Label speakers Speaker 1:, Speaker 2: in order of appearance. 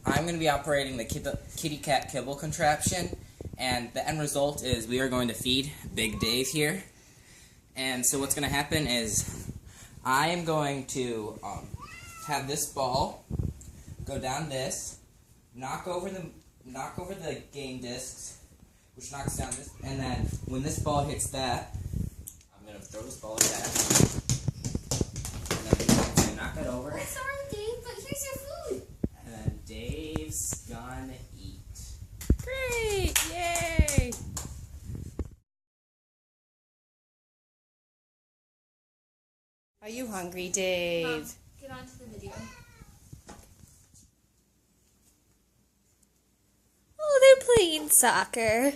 Speaker 1: I'm going to be operating the kitty cat kibble contraption, and the end result is we are going to feed Big Dave here. And so what's going to happen is I am going to have this ball go down this, knock over the game discs, which knocks down this, and then when this ball hits that, I'm going to throw this ball at that, and then I'm going to knock it over.
Speaker 2: Oh, sorry, Dave, but here's your food.
Speaker 1: And then Dave's gonna eat.
Speaker 3: Great! Yay! Are you hungry, Dave?
Speaker 2: Get on to the video.
Speaker 3: Oh, they're playing soccer.